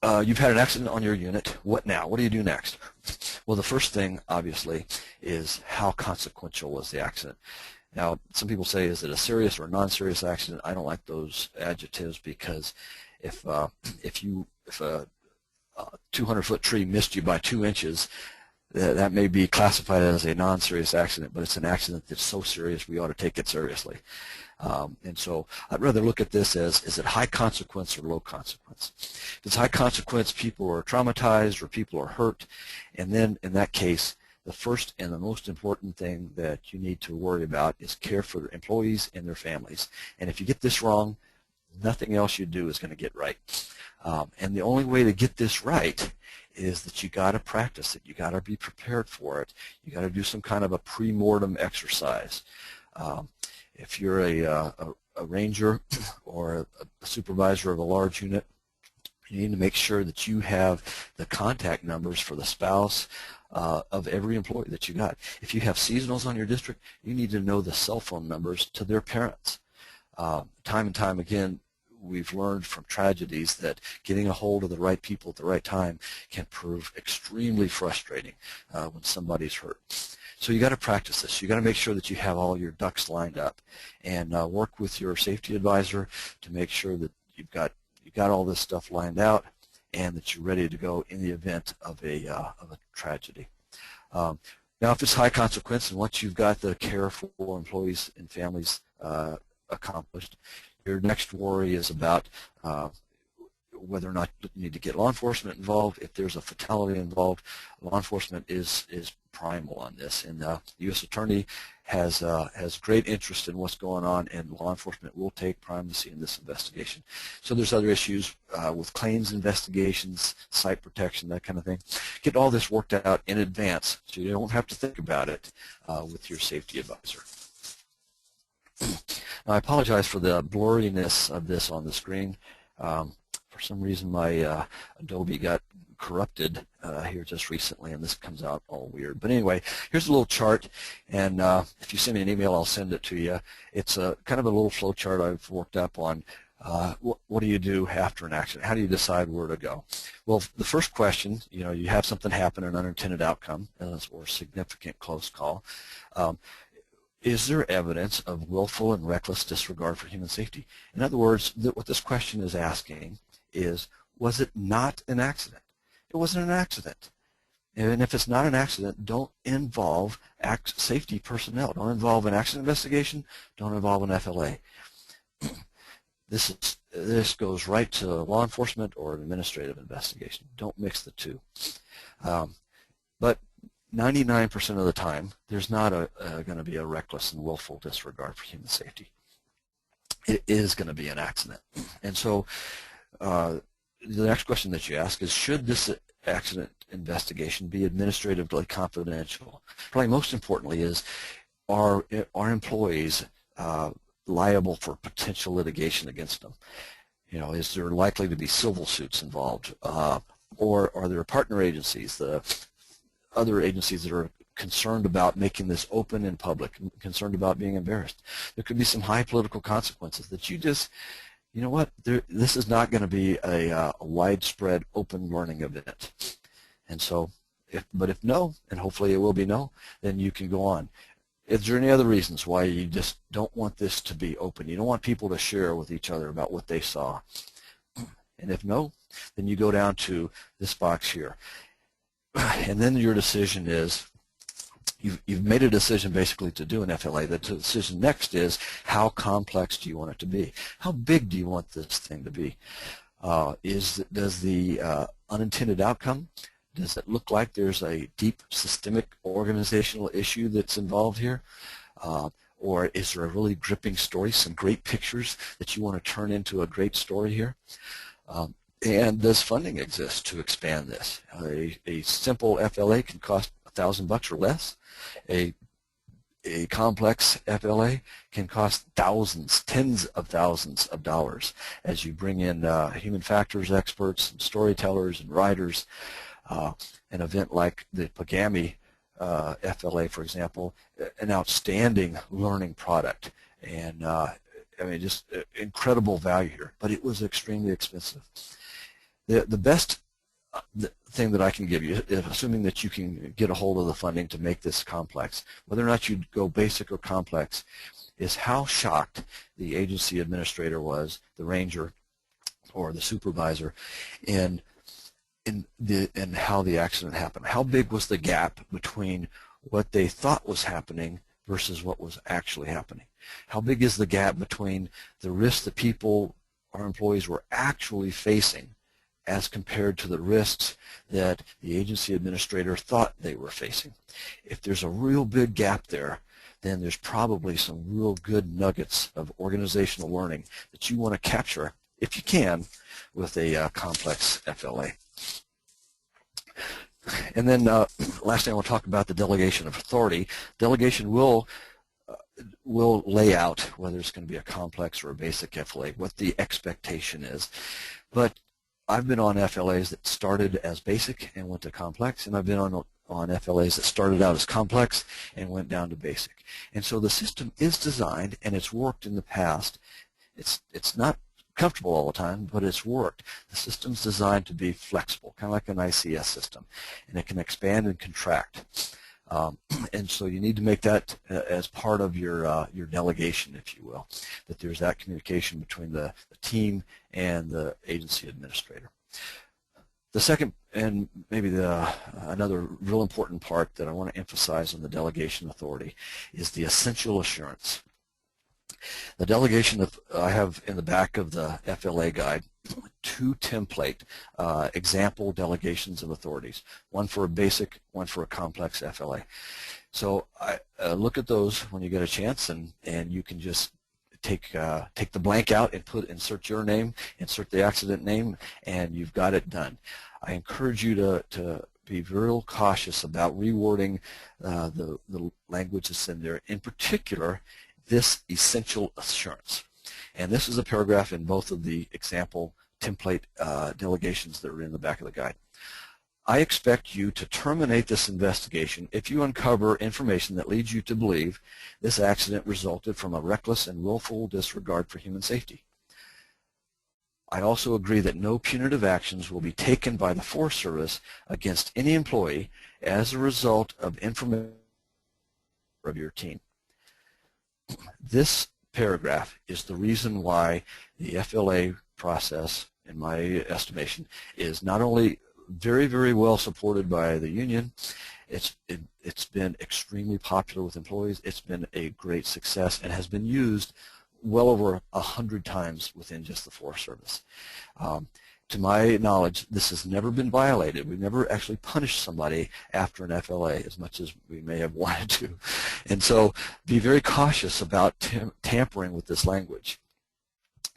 you've had an accident on your unit. What now? What do you do next? Well, the first thing, obviously, is how consequential was the accident. Now, some people say, is it a serious or a non-serious accident? I don't like those adjectives, because if a 200-foot tree missed you by 2 inches, that may be classified as a non-serious accident, but it's an accident that's so serious we ought to take it seriously. And so I'd rather look at this as, is it high consequence or low consequence? If it's high consequence, people are traumatized or people are hurt, and then in that case, the first and the most important thing that you need to worry about is care for the employees and their families. And if you get this wrong, nothing else you do is going to get right. And the only way to get this right is that you got to practice it. You got to be prepared for it. You got to do some kind of a pre-mortem exercise. If you're a ranger or a supervisor of a large unit, You need to make sure that you have the contact numbers for the spouse of every employee that you got. If you have seasonals on your district, you need to know the cell phone numbers to their parents. Time and time again, we've learned from tragedies that getting a hold of the right people at the right time can prove extremely frustrating when somebody's hurt. So you got to practice this. You got to make sure that you have all your ducks lined up, and work with your safety advisor to make sure that you've got all this stuff lined out and that you're ready to go in the event of a tragedy. Now, if it's high consequence, and once you've got the care for employees and families accomplished, your next worry is about whether or not you need to get law enforcement involved. If there's a fatality involved, law enforcement is primal on this, and the U.S. Attorney has great interest in what's going on, and law enforcement will take primacy in this investigation. So there's other issues with claims investigations, site protection, that kind of thing. Get all this worked out in advance so you don't have to think about it with your safety advisor. Now, I apologize for the blurriness of this on the screen. For some reason, my Adobe got corrupted here just recently, and this comes out all weird. But anyway, here's a little chart, and if you send me an email, I'll send it to you. It's a kind of a little flow chart I've worked up on what do you do after an accident? How do you decide where to go? Well, the first question, you have something happen, an unintended outcome, or significant close call. Is there evidence of willful and reckless disregard for human safety? In other words, what this question is asking is, was it not an accident? It wasn't an accident. And if it's not an accident, don't involve safety personnel. Don't involve an accident investigation. Don't involve an FLA. This goes right to law enforcement or an administrative investigation. Don't mix the two. But 99% of the time, there's not going to be a reckless and willful disregard for human safety. It is going to be an accident. And so the next question that you ask is, should this accident investigation be administratively confidential? Probably most importantly is, are employees liable for potential litigation against them? Is there likely to be civil suits involved? Or are there partner agencies, the other agencies that are concerned about making this open in public, concerned about being embarrassed? There could be some high political consequences that you just, this is not going to be a widespread open learning event. And so, if no, and hopefully it will be no, then you can go on. Is there any other reasons why you just don't want this to be open? You don't want people to share with each other about what they saw. And if no, then you go down to this box here. And then your decision is, you've made a decision basically to do an FLA. The decision next is, how complex do you want it to be? How big do you want this thing to be? Does the unintended outcome, does it look like there's a deep systemic organizational issue that's involved here? Or is there a really gripping story, some great pictures that you want to turn into a great story here? And does funding exist to expand this? A simple FLA can cost $1,000 or less. A complex FLA can cost thousands, tens of thousands of dollars as you bring in human factors experts and storytellers and writers. An event like the Pagami FLA, for example, an outstanding learning product, and just incredible value here, but it was extremely expensive. The best thing that I can give you, assuming that you can get a hold of the funding to make this complex, whether or not you go basic or complex, is how shocked the agency administrator was, the ranger or the supervisor, in how the accident happened. How big was the gap between what they thought was happening versus what was actually happening? How big is the gap between the risk that people, our employees, were actually facing as compared to the risks that the agency administrator thought they were facing? If there's a real big gap there, then there's probably some real good nuggets of organizational learning that you want to capture, if you can, with a complex FLA. And then lastly, I want to talk about the delegation of authority. Delegation will lay out whether it's going to be a complex or a basic FLA, what the expectation is. But I've been on FLAs that started as basic and went to complex, and I've been on FLAs that started out as complex and went down to basic. And so the system is designed, and it's worked in the past. It's not comfortable all the time, but it's worked. The system's designed to be flexible, kind of like an ICS system, and it can expand and contract. And so you need to make that as part of your delegation, if you will, that there's that communication between the team and the agency administrator. The second, and maybe another real important part that I want to emphasize on the delegation authority, is the essential assurance. The delegation I have in the back of the FLA guide 2 template example delegations of authorities, one for a basic, one for a complex FLA. So look at those when you get a chance, and you can just take the blank out and insert your name, insert the accident name, and you've got it done. I encourage you to be real cautious about rewording the language that's in there, in particular this essential assurance. And this is a paragraph in both of the example template delegations that are in the back of the guide. I expect you to terminate this investigation if you uncover information that leads you to believe this accident resulted from a reckless and willful disregard for human safety. I also agree that no punitive actions will be taken by the Forest Service against any employee as a result of information of your team. This paragraph is the reason why the FLA process, in my estimation, is not only very, very well supported by the union, it's been extremely popular with employees, it's been a great success, and has been used well over 100 times within just the Forest Service. To my knowledge, this has never been violated. We've never actually punished somebody after an FLA as much as we may have wanted to. And so be very cautious about tampering with this language.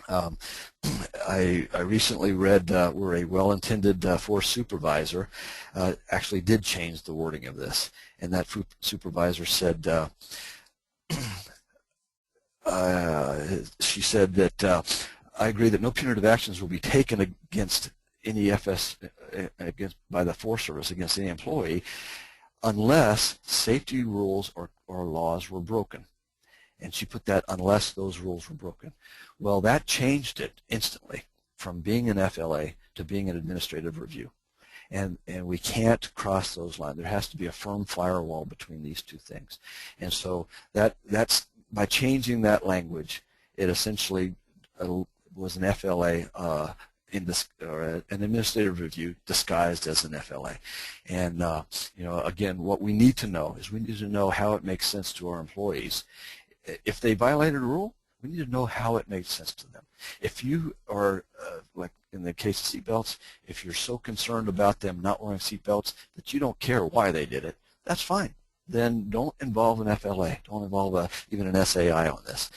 I recently read where a well-intended forest supervisor actually did change the wording of this. And that supervisor said, she said that I agree that no punitive actions will be taken against any by the Forest Service against any employee unless safety rules or laws were broken. And she put that unless those rules were broken. Well, that changed it instantly from being an FLA to being an administrative review. And we can't cross those lines. There has to be a firm firewall between these two things. And so that's by changing that language, it essentially was an FLA or an administrative review disguised as an FLA. And again, what we need to know is we need to know how it makes sense to our employees. If they violated a rule, we need to know how it makes sense to them. If you are, like in the case of seatbelts, if you're so concerned about them not wearing seatbelts that you don't care why they did it, that's fine. Then don't involve an FLA. Don't involve even an SAI on this.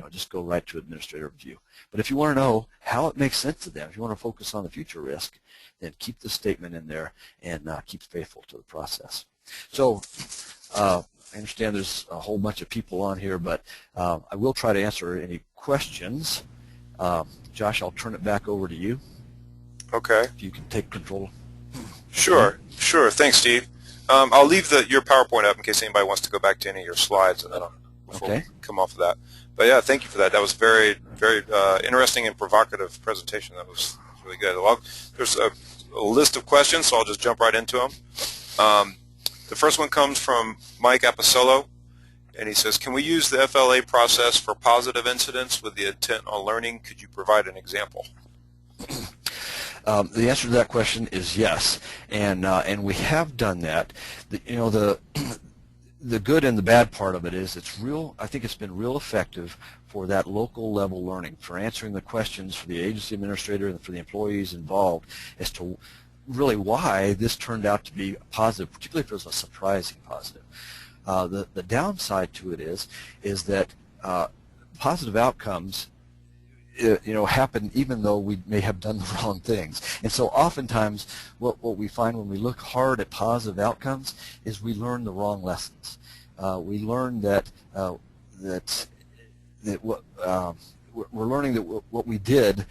Just go right to administrative review. But if you want to know how it makes sense to them, if you want to focus on the future risk, then keep the statement in there and keep faithful to the process. So I understand there's a whole bunch of people on here, but I will try to answer any questions. Josh, I'll turn it back over to you. Okay. If you can take control. Sure. Thanks, Steve. I'll leave your PowerPoint up in case anybody wants to go back to any of your slides, and then before we come off of that. But yeah, thank you for that. That was very, very interesting and provocative presentation. That was really good. Well, there's a list of questions, so I'll just jump right into them. The first one comes from Mike Apicillo, and he says, can we use the FLA process for positive incidents with the intent on learning? Could you provide an example? The answer to that question is yes, and we have done that. The good and the bad part of it is I think it's been real effective for that local level learning, for answering the questions for the agency administrator and for the employees involved as to really why this turned out to be positive, particularly if it was a surprising positive. The downside to it is that positive outcomes happen even though we may have done the wrong things. And so oftentimes what we find when we look hard at positive outcomes is we learn the wrong lessons. We learn that we're learning that what we did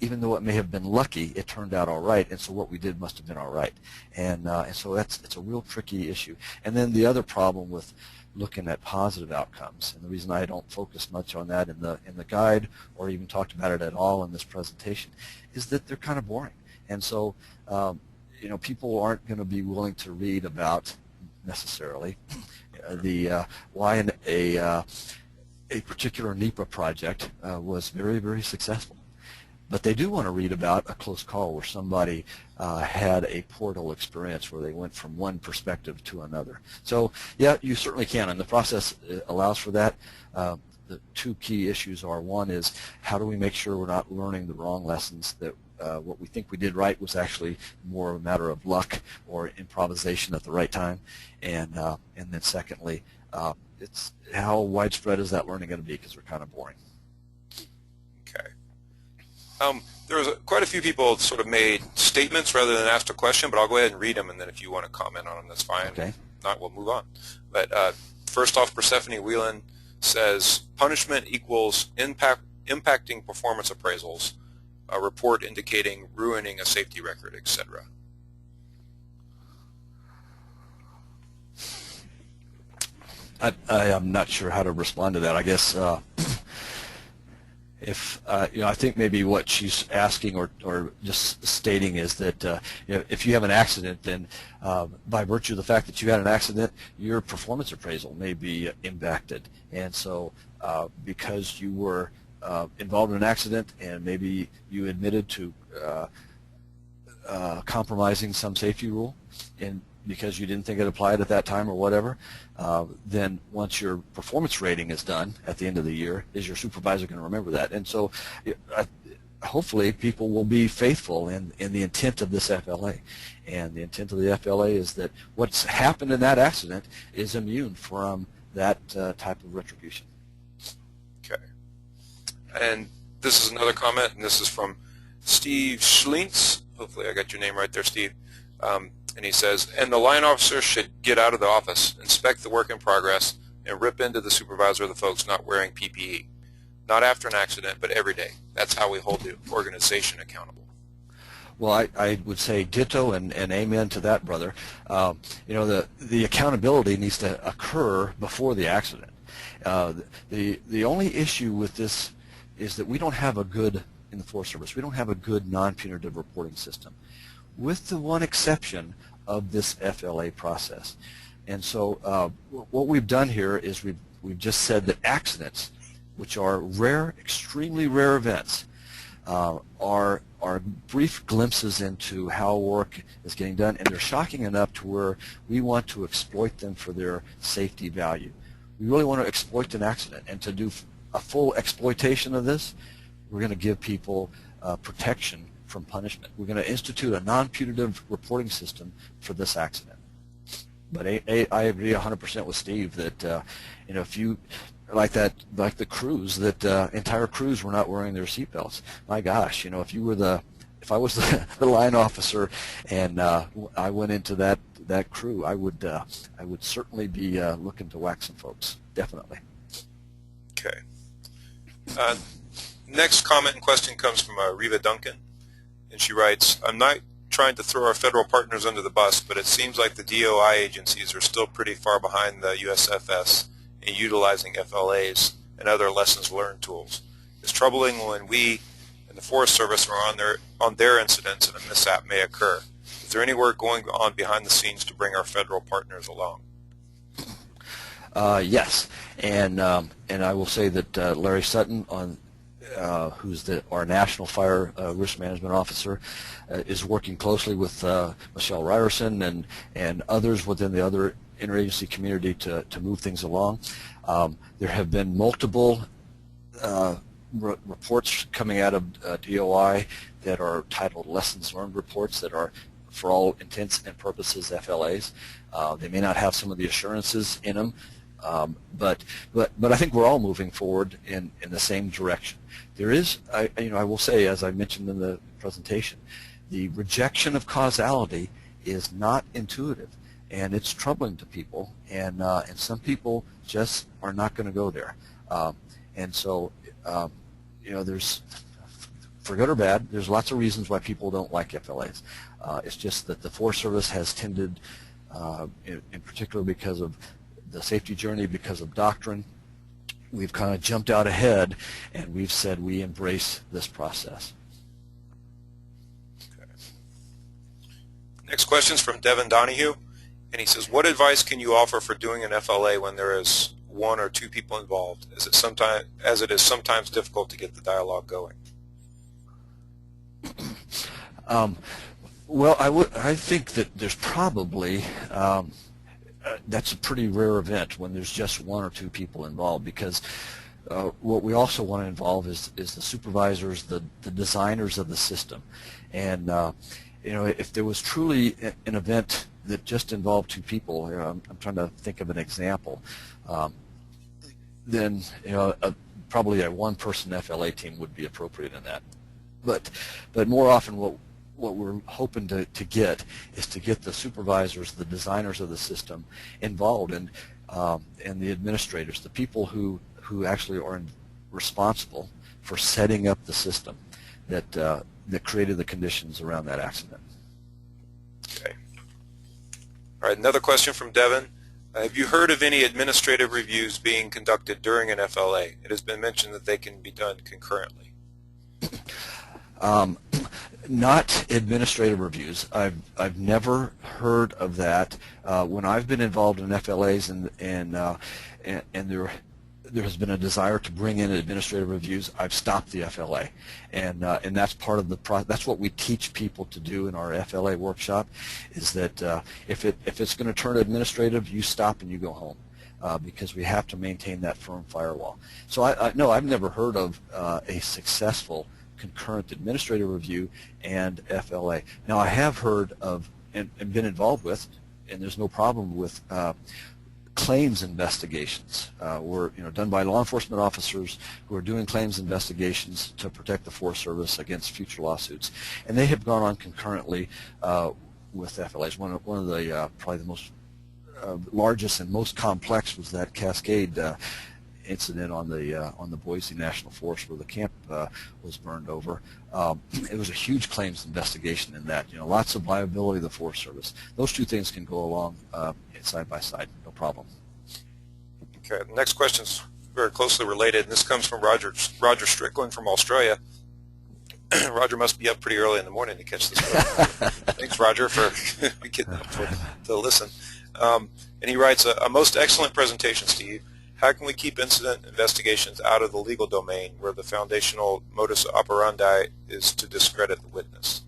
even though it may have been lucky, it turned out all right, and so what we did must have been all right. And so it's a real tricky issue. And then the other problem with looking at positive outcomes, and the reason I don't focus much on that in the guide or even talked about it at all in this presentation, is that they're kind of boring. And so people aren't going to be willing to read about necessarily why a particular NEPA project was very, very successful. But they do want to read about a close call where somebody had a portal experience where they went from one perspective to another. So yeah, you certainly can, and the process allows for that. The two key issues are, one is how do we make sure we're not learning the wrong lessons, that what we think we did right was actually more of a matter of luck or improvisation at the right time, and then secondly, it's how widespread is that learning going to be, because they're kind of boring. Okay. There was quite a few people sort of made statements rather than asked a question, but I'll go ahead and read them, and then if you want to comment on them, that's fine. Okay. If not, we'll move on. But first off, Persephone Whelan says punishment equals impacting performance appraisals, a report indicating ruining a safety record, etc. I am not sure how to respond to that. I guess I think maybe what she's asking or just stating is that if you have an accident, then by virtue of the fact that you had an accident, your performance appraisal may be impacted. And so because you were involved in an accident and maybe you admitted to compromising some safety rule, and because you didn't think it applied at that time or whatever, then once your performance rating is done at the end of the year, is your supervisor going to remember that? And so hopefully people will be faithful in the intent of this FLA. And the intent of the FLA is that what's happened in that accident is immune from that type of retribution. Okay. And this is another comment, and this is from Steve Schlintz. Hopefully I got your name right there, Steve. And he says, and the line officer should get out of the office, inspect the work in progress, and rip into the supervisor of the folks not wearing PPE. Not after an accident, but every day. That's how we hold the organization accountable. Well, I would say ditto and amen to that, brother. The accountability needs to occur before the accident. The only issue with this is that we don't have a good, in the Forest Service, we don't have a good non-punitive reporting system, with the one exception of this FLA process. And so what we've done here is we've just said that accidents, which are rare, extremely rare events, are brief glimpses into how work is getting done, and they're shocking enough to where we want to exploit them for their safety value. We really want to exploit an accident, and to do a full exploitation of this, we're going to give people protection from punishment. We're going to institute a non-punitive reporting system for this accident. But I agree 100% with Steve that if you like the crews, that entire crews were not wearing their seatbelts. My gosh, if I was the line officer and I went into that crew, I would certainly be looking to whack some folks, definitely. Okay. Next comment and question comes from Reva Duncan. And she writes, I'm not trying to throw our federal partners under the bus, but it seems like the DOI agencies are still pretty far behind the USFS in utilizing FLAs and other lessons learned tools. It's troubling when we in the Forest Service are on their incidents and a mishap may occur. Is there any work going on behind the scenes to bring our federal partners along? Yes, and I will say that Larry Sutton, who's our National Fire Risk Management Officer, is working closely with Michelle Ryerson and others within the other interagency community to move things along. There have been multiple reports coming out of DOI that are titled Lessons Learned reports that are, for all intents and purposes, FLAs. They may not have some of the assurances in them, but I think we're all moving forward in the same direction. There is, I will say, as I mentioned in the presentation, the rejection of causality is not intuitive, and it's troubling to people, and some people just are not going to go there. And so, there's for good or bad, there's lots of reasons why people don't like FLAs. It's just that the Forest Service has tended, in particular because of the safety journey, because of doctrine, we've kind of jumped out ahead and we've said we embrace this process. Okay. Next question is from Devin Donahue, and he says, what advice can you offer for doing an FLA when there is one or two people involved, as it is sometimes difficult to get the dialogue going? Well, I think that there's probably that's a pretty rare event when there's just one or two people involved, because what we also want to involve is the supervisors, the designers of the system. And if there was truly an event that just involved two people, I'm trying to think of an example, then probably a one-person FLA team would be appropriate in that. But more often what we're hoping to get is to get the supervisors, the designers of the system involved, and the administrators, the people who actually are responsible for setting up the system that created the conditions around that accident. Okay. All right, another question from Devin. Have you heard of any administrative reviews being conducted during an FLA? It has been mentioned that they can be done concurrently. Not administrative reviews. I've never heard of that. When I've been involved in FLAs and there has been a desire to bring in administrative reviews, I've stopped the FLA, and that's part of the that's what we teach people to do in our FLA workshop, is that if it's going to turn administrative, you stop and you go home. Because we have to maintain that firm firewall. So no, I've never heard of a successful concurrent administrative review and FLA. Now, I have heard of and been involved with, and there's no problem with claims investigations, were done by law enforcement officers who are doing claims investigations to protect the Forest Service against future lawsuits, and they have gone on concurrently with FLAs. One of the probably the most largest and most complex was that Cascade incident on the Boise National Forest, where the camp was burned over. It was a huge claims investigation in that. Lots of liability of the Forest Service. Those two things can go along side by side, no problem. Okay, the next question is very closely related, and this comes from Roger Strickland from Australia. Roger must be up pretty early in the morning to catch this. Thanks, Roger, for getting up to listen. And he writes, a most excellent presentation, Steve. How can we keep incident investigations out of the legal domain, where the foundational modus operandi is to discredit the witness?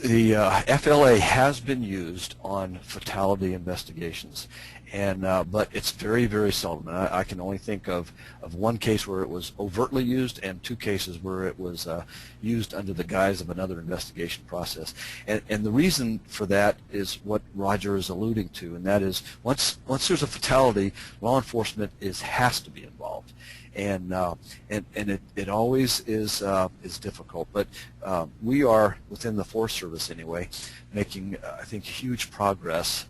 The FLA has been used on fatality investigations, and but it's very, very seldom. And I can only think of one case where it was overtly used, and two cases where it was used under the guise of another investigation process. And the reason for that is what Roger is alluding to, and that is once there's a fatality, law enforcement has to be involved. And it always is difficult, but we are, within the Forest Service anyway, making I think huge progress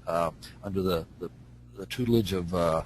under the tutelage of